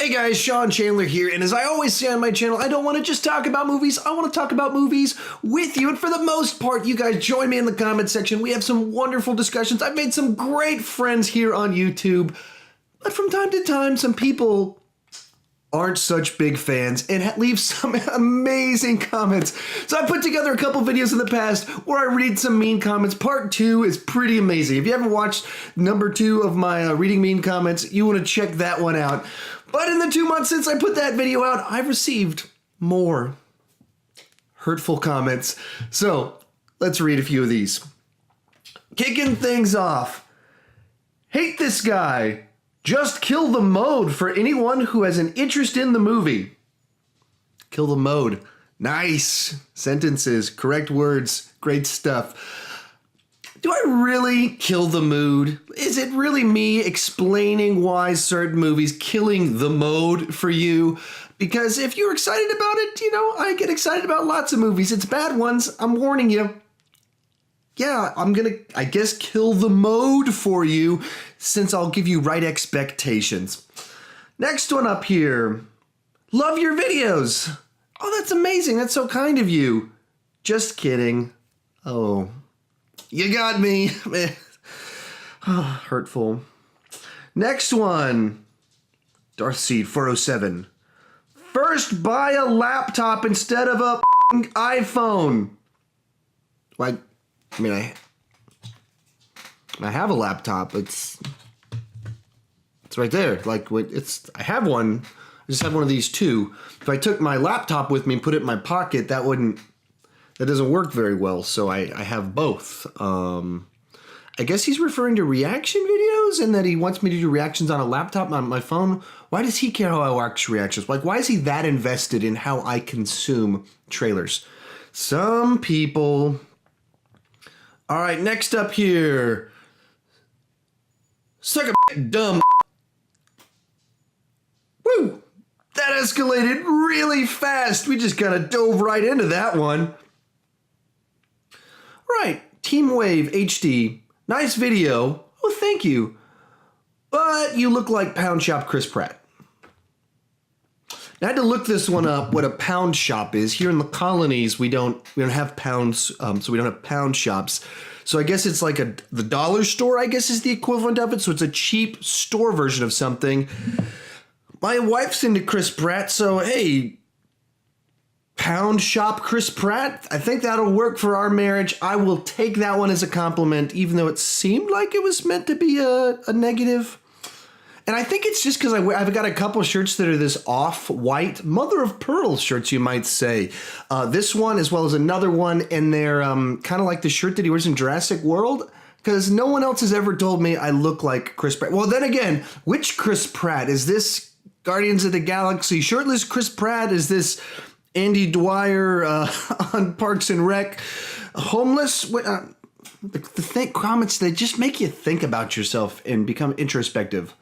Hey guys, Chandler here, and as I always say on my channel, I don't want to just talk about movies, I want to talk about movies with you, and for the most part, you guys join me in the comment section. We have some wonderful discussions. I've made some great friends here on YouTube, but from time to time, some people aren't such big fans and leave some amazing comments. So I put together a couple videos in the past where I read some mean comments. Part 2 is pretty amazing. If you haven't watched number 2 of my reading mean comments, you want to check that one out. But in the 2 months since I put that video out, I've received more hurtful comments. So let's read a few of these. Kicking things off. Hate this guy. Just kill the mode for anyone who has an interest in the movie. Kill the mode. Nice. Sentences, correct words, great stuff. Do I really kill the mood? Is it really me explaining why certain movies killing the mode for you? Because if you're excited about it, I get excited about lots of movies. It's bad ones, I'm warning you. Yeah, I'm gonna, I guess, kill the mode for you since I'll give you right expectations. Next one up here. Love your videos. Oh, that's amazing. That's so kind of you. Just kidding. Oh, you got me. Hurtful. Next one. Darthseed 407. First, buy a laptop instead of a iPhone. Like, I mean, I have a laptop. It's right there. Like, I have one. I just have one of these too. If I took my laptop with me and put it in my pocket, that doesn't work very well. So I have both. I guess he's referring to reaction videos and that he wants me to do reactions on a laptop on my phone. Why does he care how I watch reactions? Like, why is he that invested in how I consume trailers? Some people. All right, next up here. Suck a dumb. Woo! That escalated really fast. We just kind of dove right into that one. Right, Team Wave HD. Nice video. Oh, thank you. But you look like Pound Shop Chris Pratt. I had to look this one up, what a pound shop is. Here in the colonies, we don't have pounds, so we don't have pound shops. So I guess it's like the dollar store, I guess, is the equivalent of it. So it's a cheap store version of something. My wife's into Chris Pratt, so hey, pound shop Chris Pratt, I think that'll work for our marriage. I will take that one as a compliment, even though it seemed like it was meant to be a negative. And I think it's just because I've got a couple shirts that are this off-white, mother of pearl shirts, you might say. This one, as well as another one, and they're kind of like the shirt that he wears in Jurassic World, because no one else has ever told me I look like Chris Pratt. Well, then again, which Chris Pratt? Is this Guardians of the Galaxy shirtless Chris Pratt? Is this Andy Dwyer on Parks and Rec? Homeless? The comments, they just make you think about yourself and become introspective.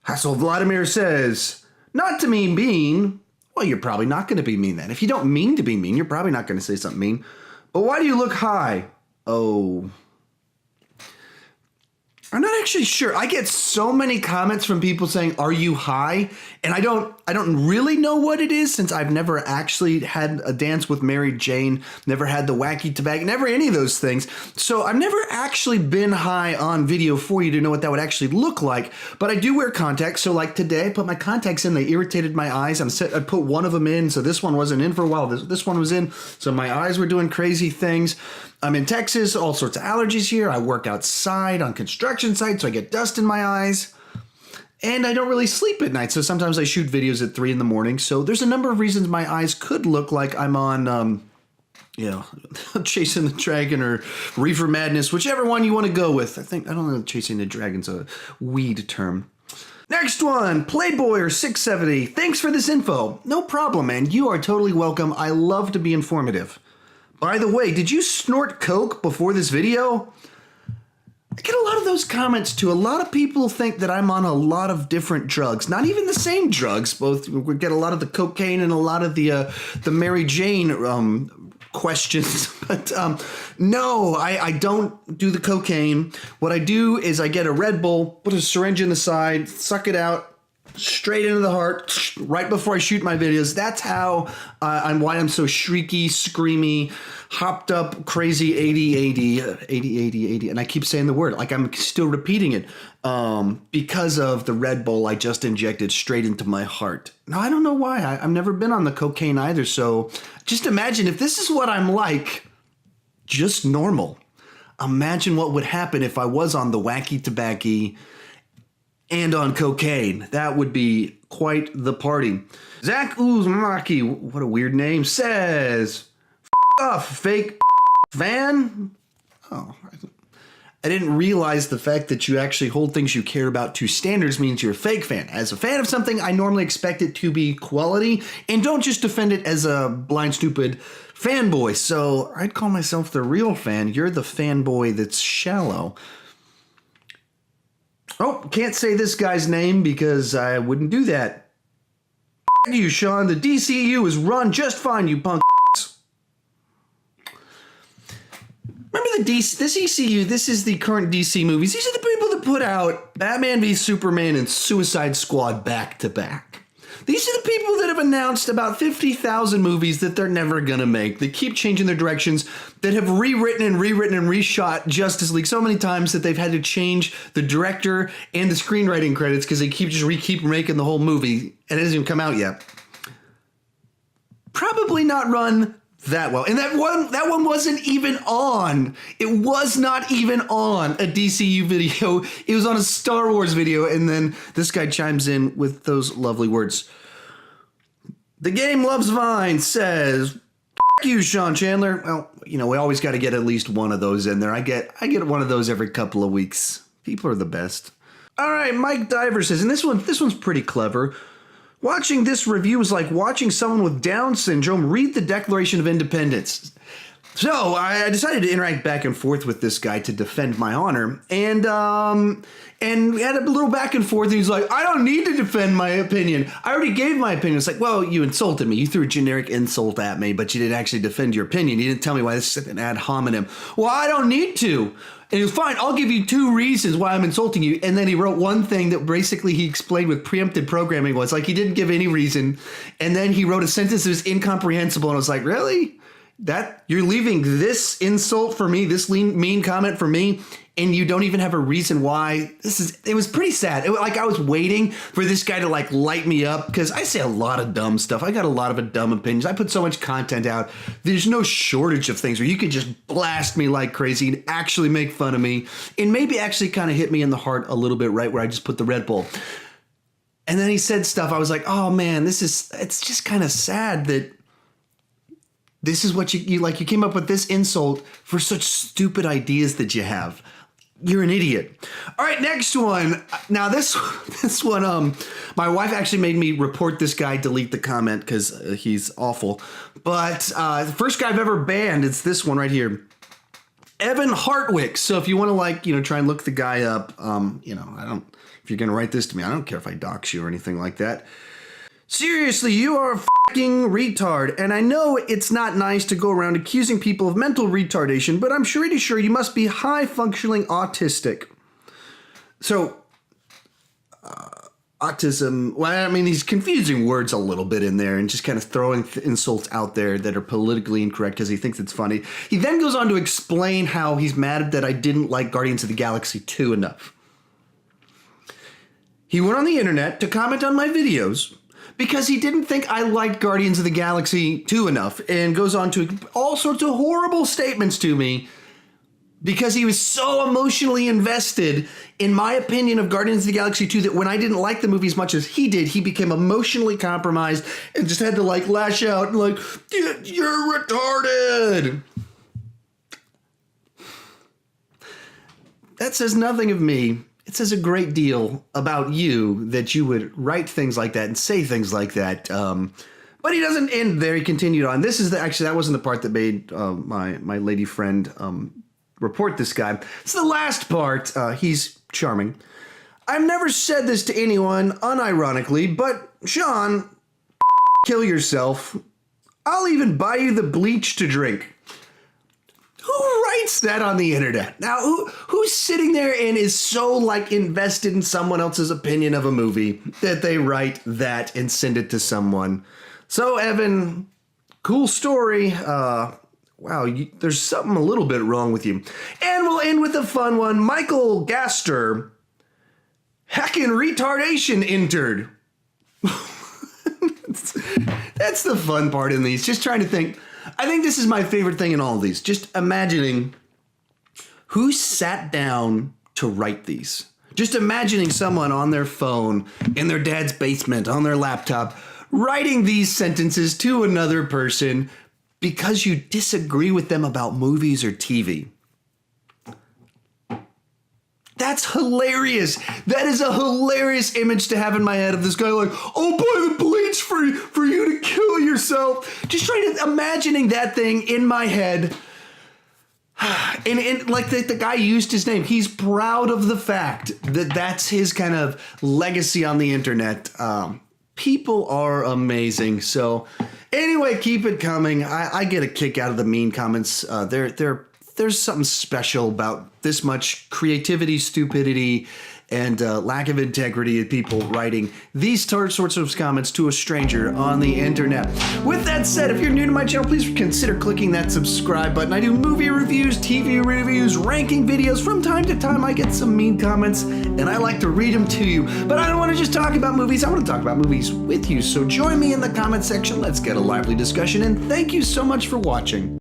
Hassel Vladimir says, not to mean mean. Well, you're probably not going to be mean then. If you don't mean to be mean, you're probably not going to say something mean. But why do you look high? Oh, I'm not actually sure. I get so many comments from people saying, are you high? And I don't really know what it is since I've never actually had a dance with Mary Jane, never had the wacky tobacco, never any of those things. So I've never actually been high on video for you to know what that would actually look like. But I do wear contacts. So like today, I put my contacts in, they irritated my eyes. I put one of them in, so this one wasn't in for a while. This one was in, so my eyes were doing crazy things. I'm in Texas, all sorts of allergies here. I work outside on construction sites, so I get dust in my eyes. And I don't really sleep at night, so sometimes I shoot videos at 3 in the morning. So there's a number of reasons my eyes could look like I'm on, Chasing the Dragon or Reefer Madness, whichever one you want to go with. I don't know, Chasing the Dragon's a weed term. Next one, Playboy or 670. Thanks for this info. No problem, man. You are totally welcome. I love to be informative. By the way, did you snort coke before this video? I get a lot of those comments too. A lot of people think that I'm on a lot of different drugs, not even the same drugs. We get a lot of the cocaine and a lot of the Mary Jane questions. But no, I don't do the cocaine. What I do is I get a Red Bull, put a syringe in the side, suck it out, straight into the heart, right before I shoot my videos. That's how why I'm so shrieky, screamy, hopped up, crazy, 80, and I keep saying the word, like I'm still repeating it, because of the Red Bull I just injected straight into my heart. Now, I don't know why. I've never been on the cocaine either, so just imagine if this is what I'm like, just normal. Imagine what would happen if I was on the wacky tobacco and on cocaine. That would be quite the party. Zach Uzumaki, what a weird name, says, F off, fake fan. Oh, I didn't realize the fact that you actually hold things you care about to standards means you're a fake fan. As a fan of something, I normally expect it to be quality and don't just defend it as a blind, stupid fanboy. So I'd call myself the real fan. You're the fanboy that's shallow. Oh, can't say this guy's name because I wouldn't do that. F you, Sean. The DCU is run just fine, you punk. Remember this ECU, this is the current DC movies. These are the people that put out Batman v Superman and Suicide Squad back to back. These are the people that have announced about 50,000 movies that they're never gonna make. They keep changing their directions, that have rewritten and reshot Justice League so many times that they've had to change the director and the screenwriting credits because they keep making the whole movie and it hasn't even come out yet. Probably not run that well. And that one wasn't even on. It was not even on a DCU video. It was on a Star Wars video. And then this guy chimes in with those lovely words. The Game Loves Vine says, F you, Sean Chandler. Well, you know, we always got to get at least one of those in there. I get one of those every couple of weeks. People are the best. All right, Mike Diver says, and this one's pretty clever. Watching this review is like watching someone with Down syndrome read the Declaration of Independence. So I decided to interact back and forth with this guy to defend my honor. And we had a little back and forth. And he's like, I don't need to defend my opinion. I already gave my opinion. It's like, well, you insulted me. You threw a generic insult at me, but you didn't actually defend your opinion. You didn't tell me why this is an ad hominem. Well, I don't need to. And he was fine. I'll give you 2 reasons why I'm insulting you. And then he wrote one thing that basically he explained with preempted programming was like he didn't give any reason. And then he wrote a sentence that was incomprehensible. And I was like, really? That you're leaving this insult for me, this mean comment for me, and you don't even have a reason why? It was pretty sad. Like I was waiting for this guy to like light me up because I say a lot of dumb stuff. I got a lot of dumb opinions. I put so much content out. There's no shortage of things where you could just blast me like crazy and actually make fun of me and maybe actually kind of hit me in the heart a little bit right where I just put the Red Bull. And then he said stuff. I was like, oh man, it's just kind of sad that this is what you came up with this insult for such stupid ideas that you have. You're an idiot. All right, next one. Now this one, my wife actually made me report this guy, delete the comment because he's awful. But the first guy I've ever banned, it's this one right here. Evan Hartwick. So if you want to try and look the guy up, if you're going to write this to me, I don't care if I dox you or anything like that. Seriously, you are a fucking retard, and I know it's not nice to go around accusing people of mental retardation, but I'm pretty sure you must be high-functioning autistic. So, autism, well, I mean, he's confusing words a little bit in there and just kind of throwing insults out there that are politically incorrect because he thinks it's funny. He then goes on to explain how he's mad that I didn't like Guardians of the Galaxy 2 enough. He went on the internet to comment on my videos because he didn't think I liked Guardians of the Galaxy 2 enough and goes on to all sorts of horrible statements to me because he was so emotionally invested in my opinion of Guardians of the Galaxy 2 that when I didn't like the movie as much as he did, he became emotionally compromised and just had to lash out and you're retarded. That says nothing of me. It says a great deal about you that you would write things like that and say things like that. But he doesn't end there. He continued on. This is that wasn't the part that made my lady friend report this guy. It's the last part. He's charming. I've never said this to anyone unironically, but Sean, kill yourself. I'll even buy you the bleach to drink. Who Who writes that on the internet? Now, who's sitting there and is so like invested in someone else's opinion of a movie that they write that and send it to someone? So, Evan, cool story. Wow, there's something a little bit wrong with you. And we'll end with a fun one. Michael Gaster, heckin' retardation entered. That's the fun part in these. Just trying to think. I think this is my favorite thing in all of these. Just imagining who sat down to write these. Just imagining someone on their phone, in their dad's basement, on their laptop, writing these sentences to another person because you disagree with them about movies or TV. That's hilarious. That is a hilarious image to have in my head of this guy like, I'll buy the bleach for you to kill yourself. Just trying to imagining that thing in my head. And like the guy used his name. He's proud of the fact that that's his kind of legacy on the internet. People are amazing. So anyway, keep it coming. I get a kick out of the mean comments. There's something special about this much creativity, stupidity, and lack of integrity of people writing these sorts of comments to a stranger on the internet. With that said, if you're new to my channel, please consider clicking that subscribe button. I do movie reviews, TV reviews, ranking videos. From time to time, I get some mean comments, and I like to read them to you. But I don't want to just talk about movies. I want to talk about movies with you. So join me in the comment section. Let's get a lively discussion, and thank you so much for watching.